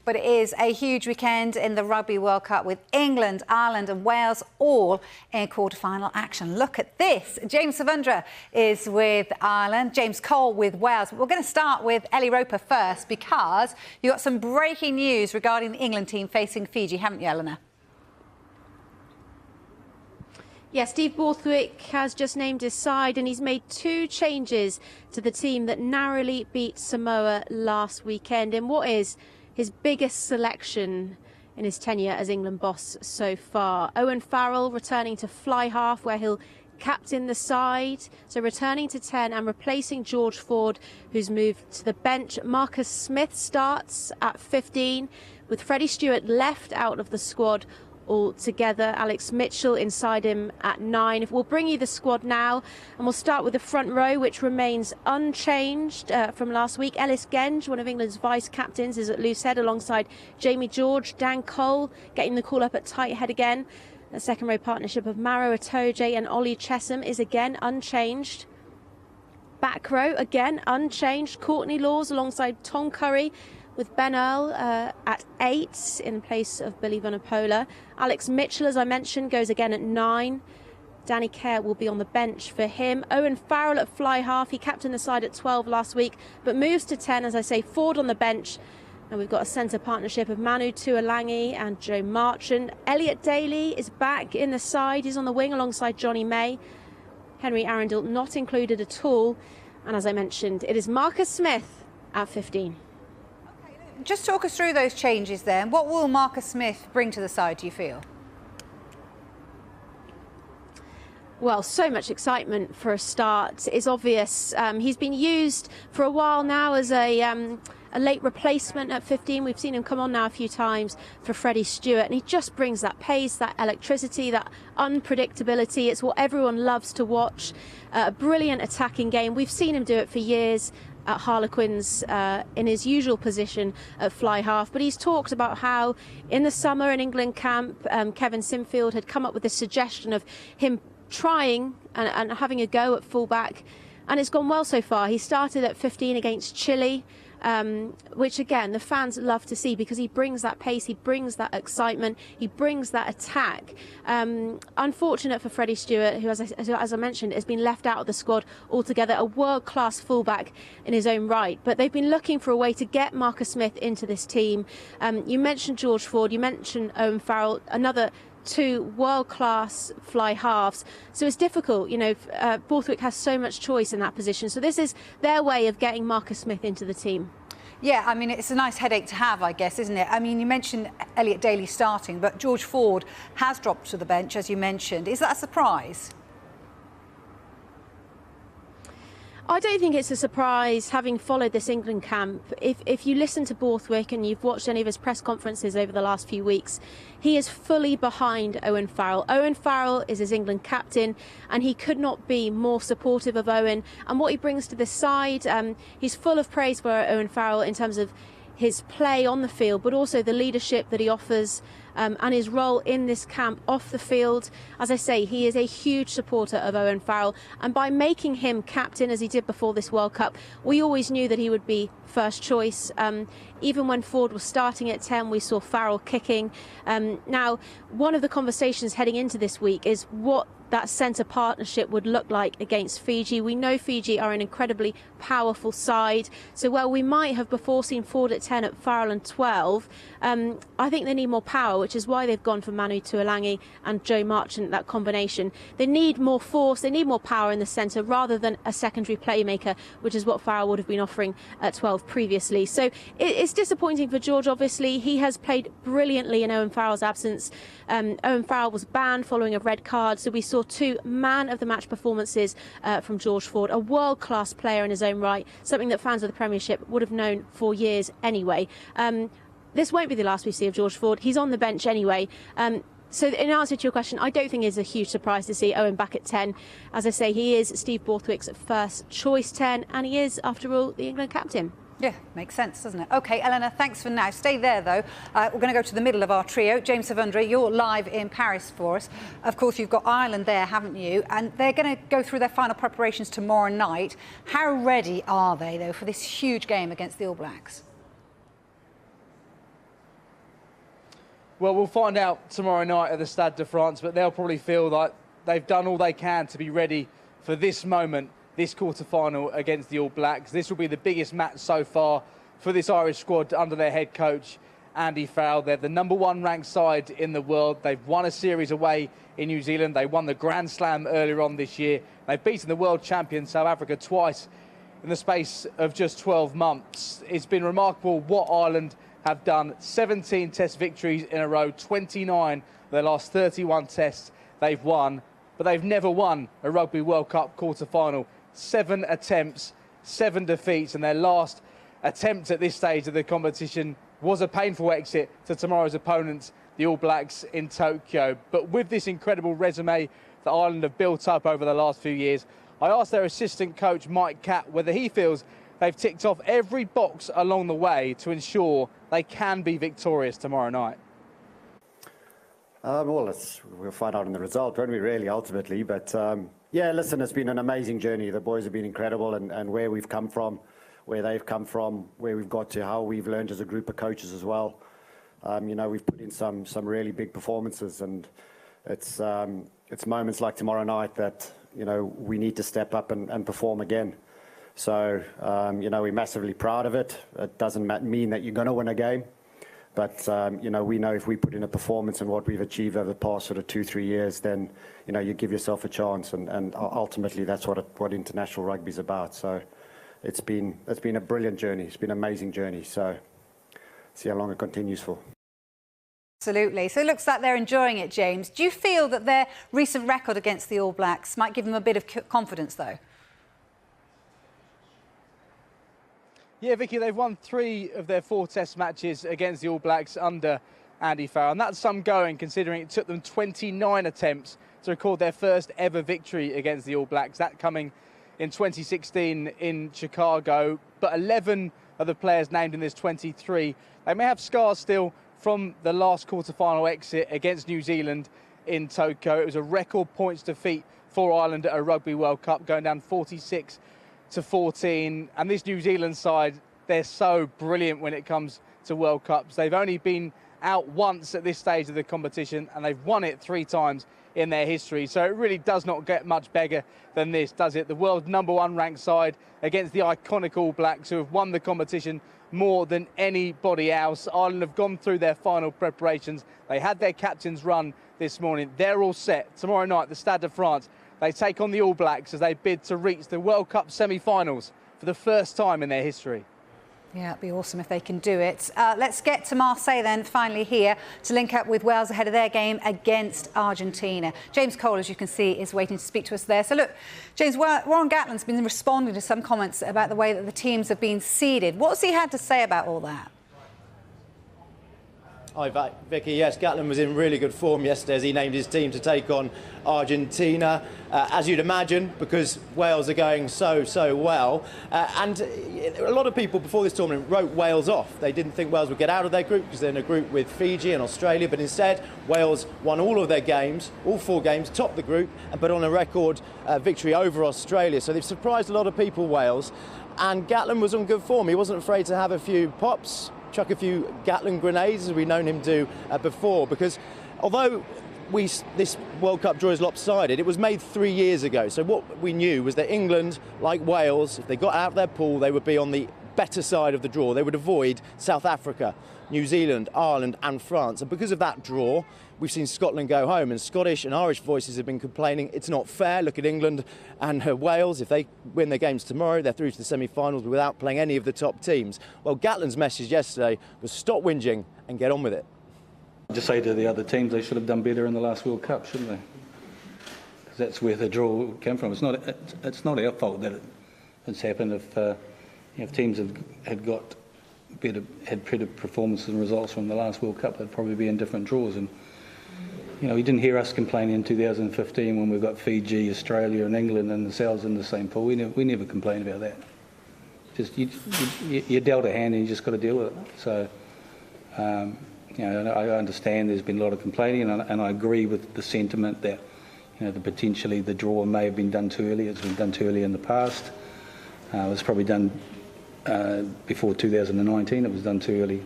But it is a huge weekend in the Rugby World Cup with England, Ireland and Wales all in quarter-final action. Look at this. James Savundra is with Ireland, James Cole with Wales. We're going to start with Ellie Roper first because you got some breaking news regarding the England team facing Fiji, haven't you, Eleanor? Yeah, Steve Borthwick has just named his side and he's made 2 changes to the team that narrowly beat Samoa last weekend in what is his biggest selection in his tenure as England boss so far. Owen Farrell returning to fly half where he'll captain the side, so returning to 10 and replacing George Ford, who's moved to the bench. Marcus Smith starts at 15 with Freddie Steward left out of the squad altogether. Alex Mitchell inside him at 9. We'll bring you the squad now and we'll start with the front row, which remains unchanged from last week. Ellis Genge, one of England's vice captains, is at loose head alongside Jamie George. Dan Cole getting the call up at tight head again. The second row partnership of Maro Itoje and Ollie Chesham is again unchanged. Back row again unchanged. Courtney Laws alongside Tom Curry, with Ben Earl at 8 in place of Billy Vunipola. Alex Mitchell, as I mentioned, goes again at 9. Danny Kerr will be on the bench for him. Owen Farrell at fly half. He captained the side at 12 last week, but moves to 10, as I say. Ford on the bench. And we've got a centre partnership of Manu Tuolangi and Joe Marchant. Elliot Daly is back in the side. He's on the wing alongside Johnny May. Henry Arundel not included at all. And as I mentioned, it is Marcus Smith at 15. Just talk us through those changes then. What will Marcus Smith bring to the side, do you feel? Well, so much excitement for a start is obvious. He's been used for a while now as a late replacement at 15. We've seen him come on now a few times for Freddie Steward, and he just brings that pace, that electricity, that unpredictability. It's what everyone loves to watch. A brilliant attacking game. We've seen him do it for years at Harlequins in his usual position at fly half, but he's talked about how in the summer in England camp Kevin Sinfield had come up with a suggestion of him trying and having a go at fullback, and it's gone well so far. He started at 15 against Chile, which again the fans love to see because he brings that pace, he brings that excitement, he brings that attack. Unfortunate for Freddie Steward, who as I mentioned has been left out of the squad altogether, a world-class fullback in his own right, but they've been looking for a way to get Marcus Smith into this team. You mentioned George Ford, you mentioned Owen Farrell, another 2 world-class fly halves, so it's difficult. You know, Borthwick has so much choice in that position, so this is their way of getting Marcus Smith into the team. Yeah, I mean, it's a nice headache to have, I guess, isn't it? I mean, you mentioned Elliot Daly starting, but George Ford has dropped to the bench, as you mentioned. Is that a surprise? I don't think it's a surprise, having followed this England camp. If you listen to Borthwick and you've watched any of his press conferences over the last few weeks, he is fully behind Owen Farrell. Owen Farrell is his England captain, and he could not be more supportive of Owen and what he brings to this side. He's full of praise for Owen Farrell in terms of his play on the field, but also the leadership that he offers and his role in this camp off the field. As I say, he is a huge supporter of Owen Farrell, and by making him captain as he did before this World Cup, we always knew that he would be first choice. Even when Ford was starting at 10, we saw Farrell kicking. Now, one of the conversations heading into this week is what that centre partnership would look like against Fiji. We know Fiji are an incredibly powerful side, so while we might have before seen Ford at 10 at Farrell and 12, I think they need more power, which is why they've gone for Manu Tuolangi and Joe Marchant, that combination. They need more force, they need more power in the centre rather than a secondary playmaker, which is what Farrell would have been offering at 12 previously. So it's disappointing for George, obviously. He has played brilliantly in Owen Farrell's absence. Owen Farrell was banned following a red card, so we saw 2 man-of-the-match performances from George Ford, a world-class player in his own right, something that fans of the Premiership would have known for years anyway. This won't be the last we see of George Ford. He's on the bench anyway. So in answer to your question, I don't think it's a huge surprise to see Owen back at 10. As I say, he is Steve Borthwick's first choice 10, and he is, after all, the England captain. Yeah, makes sense, doesn't it? OK, Eleanor, thanks for now. Stay there, though. We're going to go to the middle of our trio. James Savundra, you're live in Paris for us. Of course, you've got Ireland there, haven't you? And they're going to go through their final preparations tomorrow night. How ready are they, though, for this huge game against the All Blacks? Well, we'll find out tomorrow night at the Stade de France, but they'll probably feel like they've done all they can to be ready for this moment, this quarter-final against the All Blacks. This will be the biggest match so far for this Irish squad under their head coach, Andy Farrell. They're the #1 ranked side in the world. They've won a series away in New Zealand. They won the Grand Slam earlier on this year. They've beaten the world champion South Africa twice in the space of just 12 months. It's been remarkable what Ireland have done. 17 test victories in a row, 29 of their last 31 tests they've won, but they've never won a Rugby World Cup quarter-final. 7 attempts, 7 defeats, and their last attempt at this stage of the competition was a painful exit to tomorrow's opponents, the All Blacks in Tokyo. But with this incredible resume that Ireland have built up over the last few years, I asked their assistant coach, Mike Catt, whether he feels they've ticked off every box along the way to ensure they can be victorious tomorrow night. Well, we'll find out in the result, won't we, really, ultimately. But, yeah, listen, it's been an amazing journey. The boys have been incredible, and where we've come from, where they've come from, where we've got to, how we've learned as a group of coaches as well. You know, we've put in some really big performances, and it's moments like tomorrow night that, you know, we need to step up and perform again. So, you know, we're massively proud of it. It doesn't mean that you're going to win a game. But, you know, we know if we put in a performance and what we've achieved over the past sort of 2-3 years, then, you know, you give yourself a chance. And ultimately, that's what international rugby is about. So it's been a brilliant journey. It's been an amazing journey. So see how long it continues for. Absolutely. So it looks like they're enjoying it, James. Do you feel that their recent record against the All Blacks might give them a bit of confidence, though? Yeah, Vicky, they've won 3 of their 4 test matches against the All Blacks under Andy Farrell. And that's some going, considering it took them 29 attempts to record their first ever victory against the All Blacks. That coming in 2016 in Chicago. But 11 of the players named in this 23, they may have scars still from the last quarter-final exit against New Zealand in Tokyo. It was a record points defeat for Ireland at a Rugby World Cup, going down 46-14. And this New Zealand side, they're so brilliant when it comes to World Cups. They've only been out once at this stage of the competition, and they've won it 3 times in their history. So it really does not get much bigger than this, does it? The world's #1 ranked side against the iconic All Blacks, who have won the competition more than anybody else. Ireland have gone through their final preparations. They had their captain's run this morning. They're all set. Tomorrow night, the Stade de France, they take on the All Blacks as they bid to reach the World Cup semi-finals for the first time in their history. Yeah, it'd be awesome if they can do it. Let's get to Marseille then, finally here, to link up with Wales ahead of their game against Argentina. James Cole, as you can see, is waiting to speak to us there. So look, James, Warren Gatland's been responding to some comments about the way that the teams have been seeded. What's he had to say about all that? Hi, Vicky. Yes, Gatland was in really good form yesterday as he named his team to take on Argentina, as you'd imagine, because Wales are going so well. And a lot of people before this tournament wrote Wales off. They didn't think Wales would get out of their group because they're in a group with Fiji and Australia, but instead Wales won all of their games, all 4 games, topped the group, but on a record victory over Australia. So they've surprised a lot of people, Wales. And Gatland was on good form. He wasn't afraid to have a few pops, chuck a few Gatland grenades, as we've known him do before, because although this World Cup draw is lopsided, it was made 3 years ago. So what we knew was that England, like Wales, if they got out of their pool, they would be on the better side of the draw. They would avoid South Africa, New Zealand, Ireland and France. And because of that draw, we've seen Scotland go home, and Scottish and Irish voices have been complaining it's not fair. Look at England and Wales. If they win their games tomorrow, they're through to the semi-finals without playing any of the top teams. Well, Gatland's message yesterday was stop whinging and get on with it. Just say to the other teams they should have done better in the last World Cup, shouldn't they? Because that's where the draw came from. It's not our fault that it's happened. If teams had better performances and results from the last World Cup, they'd probably be in different draws. And you know, you didn't hear us complaining in 2015 when we got Fiji, Australia and England and themselves in the same pool. We never complained about that. Just you're dealt a hand and you just got to deal with it. So, you know, I understand there's been a lot of complaining, and I agree with the sentiment that, you know, potentially the draw may have been done too early. It's been done too early in the past. It was probably done before 2019. It was done too early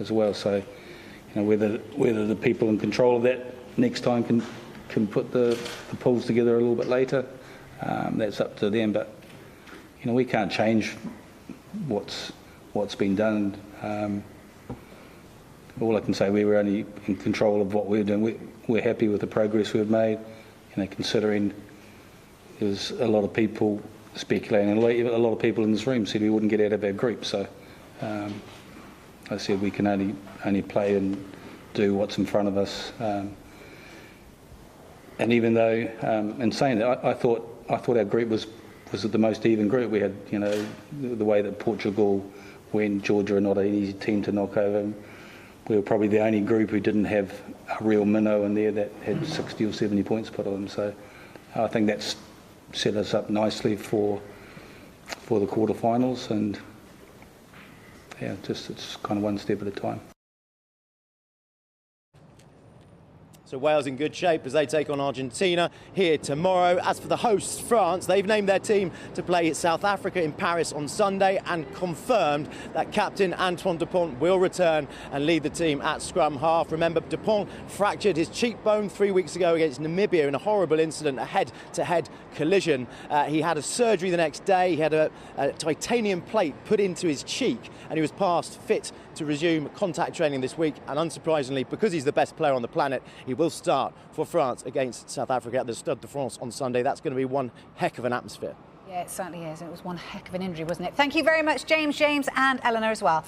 as well. So, you whether the people in control of that next time can put the pools together a little bit later, that's up to them. But we can't change what's been done. All I can say, we were only in control of what we're doing. We're happy with the progress we've made, considering there's a lot of people speculating, and a lot of people in this room said we wouldn't get out of our group. So I said we can only play and do what's in front of us. And even though, in saying that, I thought our group was the most even group. We had, the way that Portugal went, Georgia are not an easy team to knock over. We were probably the only group who didn't have a real minnow in there that had 60 or 70 points put on them. So I think that's set us up nicely for the quarterfinals, and it's kind of one step at a time. So Wales in good shape as they take on Argentina here tomorrow. As for the hosts, France, they've named their team to play South Africa in Paris on Sunday and confirmed that captain Antoine Dupont will return and lead the team at scrum half. Remember, Dupont fractured his cheekbone 3 weeks ago against Namibia in a horrible incident, a head-to-head collision. He had a surgery the next day. He had a titanium plate put into his cheek, and he was passed fit to resume contact training this week. And unsurprisingly, because he's the best player on the planet, he will start for France against South Africa at the Stade de France on Sunday. That's going to be one heck of an atmosphere. Yeah, it certainly is. It was one heck of an injury, wasn't it? Thank you very much, James, and Eleanor as well.